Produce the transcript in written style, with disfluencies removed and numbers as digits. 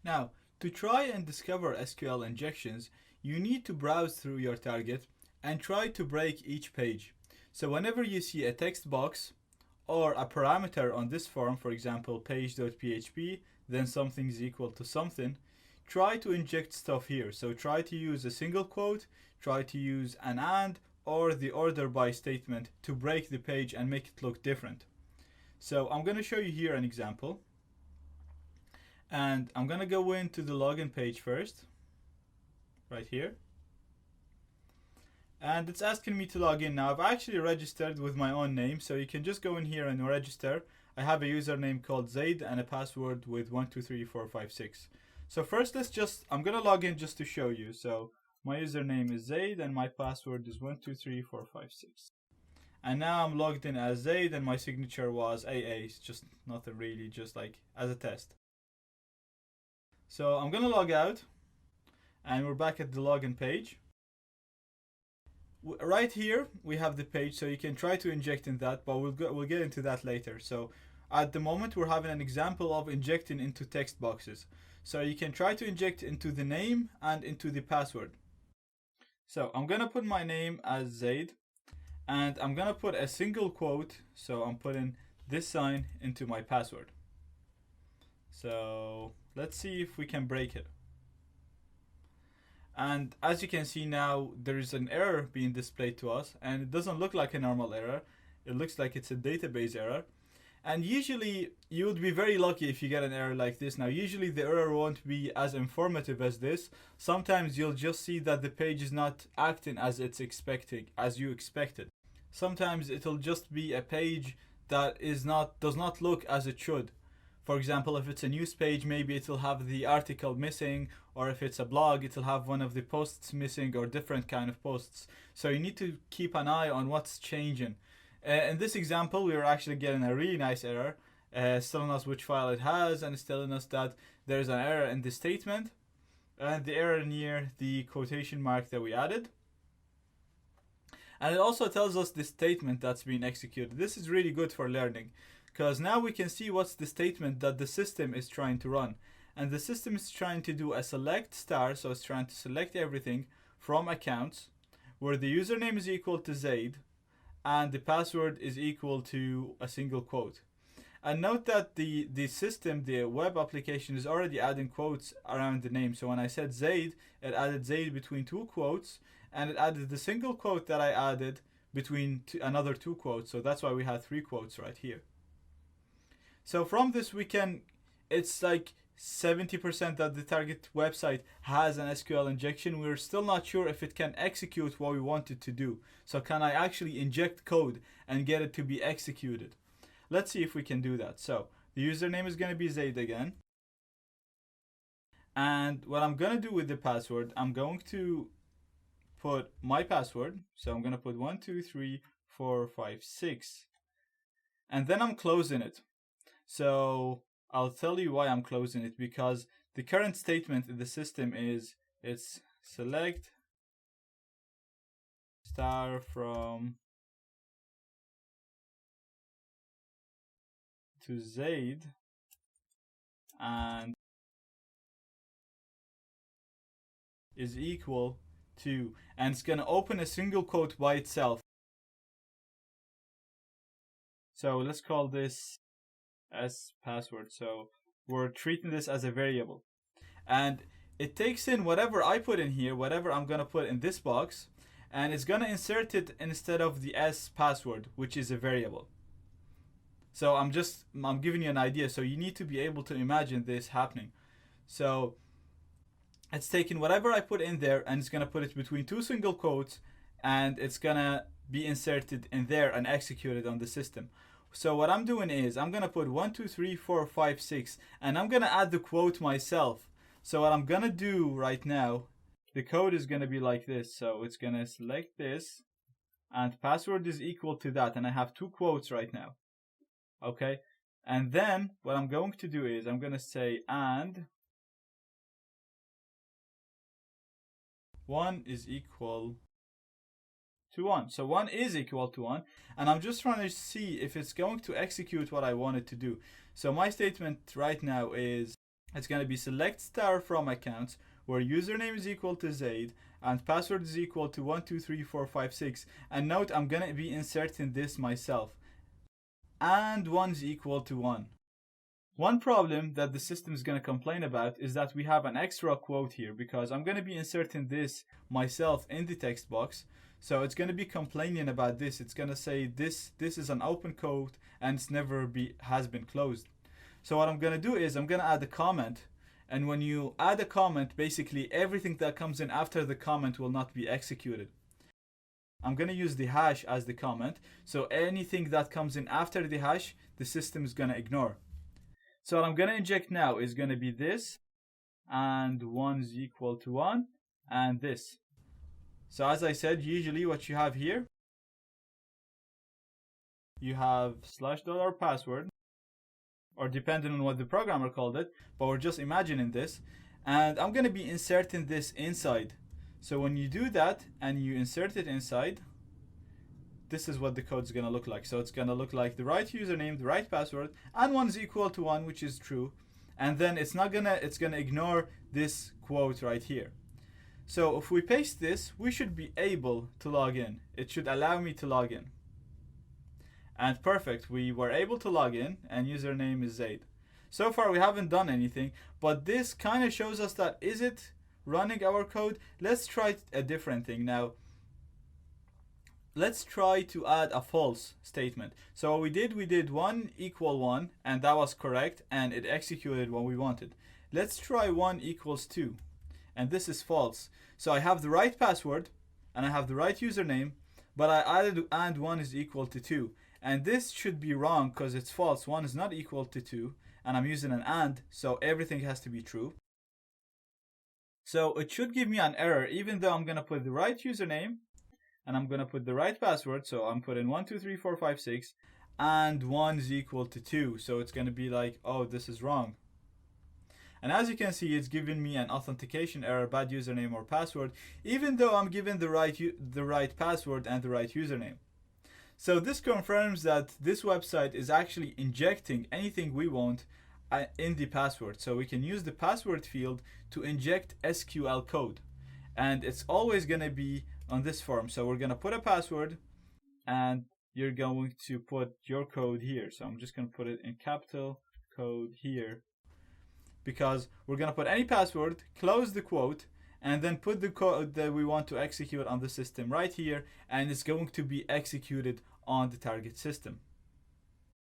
Now, to try and discover SQL injections, you need to browse through your target and try to break each page. So whenever you see a text box or a parameter on this form, for example, page.php, then something is equal to something, try to inject stuff here. So try to use a single quote, try to use an and, or the order by statement to break the page and make it look different. So I'm going to show you here an example. And I'm going to go into the login page first, right here. And it's asking me to log in. Now I've actually registered with my own name, so you can just go in here and register. I have a username called Zaid and a password with 123456. So first I'm going to log in just to show you. So my username is Zaid and my password is 123456. And now I'm logged in as Zaid and my signature was AA. It's just nothing really, just like as a test. So I'm going to log out and we're back at the login page. Right here we have the page, so you can try to inject in that, but we'll get into that later. So at the moment we're having an example of injecting into text boxes. So you can try to inject into the name and into the password. So I'm going to put my name as Zaid and I'm going to put a single quote. So I'm putting this sign into my password. So let's see if we can break it. And as you can see now, there is an error being displayed to us, and it doesn't look like a normal error. It looks like it's a database error. And usually you would be very lucky if you get an error like this. Now usually the error won't be as informative as this. Sometimes you'll just see that the page is not acting as you expected. Sometimes it'll just be a page that does not look as it should. For example, if it's a news page, maybe it'll have the article missing, or if it's a blog, it'll have one of the posts missing or different kind of posts. So you need to keep an eye on what's changing. In this example, we are actually getting a really nice error. It's telling us which file it has, and it's telling us that there's an error in the statement, and the error near the quotation mark that we added. And it also tells us the statement that's being executed. This is really good for learning, because now we can see what's the statement that the system is trying to run. And the system is trying to do a select star, so it's trying to select everything from accounts, where the username is equal to Zaid, and the password is equal to a single quote. And note that the system, the web application, is already adding quotes around the name. So when I said Zaid, it added Zaid between two quotes, and it added the single quote that I added between another two quotes. So that's why we had 3 quotes right here. So from this it's like 70% that the target website has an SQL injection. We're still not sure if it can execute what we want it to do. So can I actually inject code and get it to be executed? Let's see if we can do that. So the username is going to be Zaid again. And what I'm going to do with the password, I'm going to put my password. So I'm going to put 123456. And then I'm closing it. So I'll tell you why I'm closing it, because the current statement in the system is it's select star from to Zaid and is equal to, and it's going to open a single quote by itself. So let's call this as password. So we're treating this as a variable, and it takes in whatever I put in here, whatever I'm going to put in this box, and it's going to insert it instead of the S password, which is a variable. So I'm giving you an idea, so you need to be able to imagine this happening. So it's taking whatever I put in there and it's going to put it between 2 single quotes, and it's going to be inserted in there and executed on the system. So what I'm doing is I'm going to put 123456 and I'm going to add the quote myself. So what I'm going to do right now, the code is going to be like this. So it's going to select this and password is equal to that. And I have 2 quotes right now. Okay. And then what I'm going to do is I'm going to say and 1 is equal to 1. So 1 is equal to 1, and I'm just trying to see if it's going to execute what I want it to do. So my statement right now is It's going to be select star from accounts where username is equal to Zaid and password is equal to 123456. And note, I'm going to be inserting this myself. And 1 is equal to 1. One problem that the system is going to complain about is that we have an extra quote here, because I'm going to be inserting this myself in the text box. So it's going to be complaining about this. It's going to say this is an open quote and it's never has been closed. So what I'm going to do is I'm going to add a comment. And when you add a comment, basically everything that comes in after the comment will not be executed. I'm going to use the hash as the comment. So anything that comes in after the hash, the system is going to ignore. So what I'm going to inject now is going to be this, and 1 is equal to 1, and this. So as I said, usually what you have here, you have /$password, or depending on what the programmer called it, but we're just imagining this. And I'm going to be inserting this inside. So when you do that and you insert it inside, this is what the code is going to look like. So it's going to look like the right username, the right password, and 1 is equal to 1, which is true. And then it's going to ignore this quote right here. So if we paste this, we should be able to log in. It should allow me to log in. And perfect, we were able to log in, and username is Zaid. So far we haven't done anything, but this kind of shows us that is it running our code? Let's try a different thing now. Let's try to add a false statement. So what we did 1 equal 1, and that was correct, and it executed what we wanted. Let's try 1 equals 2, and this is false. So I have the right password, and I have the right username, but I added and 1 is equal to 2. And this should be wrong because it's false. 1 is not equal to 2, and I'm using an and, so everything has to be true. So it should give me an error, even though I'm going to put the right username, and I'm going to put the right password. So I'm putting 123456, and 1 is equal to 2. So it's going to be like, oh, this is wrong. And as you can see, it's giving me an authentication error, bad username or password, even though I'm given the right password and the right username. So this confirms that this website is actually injecting anything we want in the password. So we can use the password field to inject SQL code. And it's always going to be on this form. So we're going to put a password, and you're going to put your code here. So I'm just going to put it in capital code here, because we're going to put any password, close the quote, and then put the code that we want to execute on the system right here, and it's going to be executed on the target system.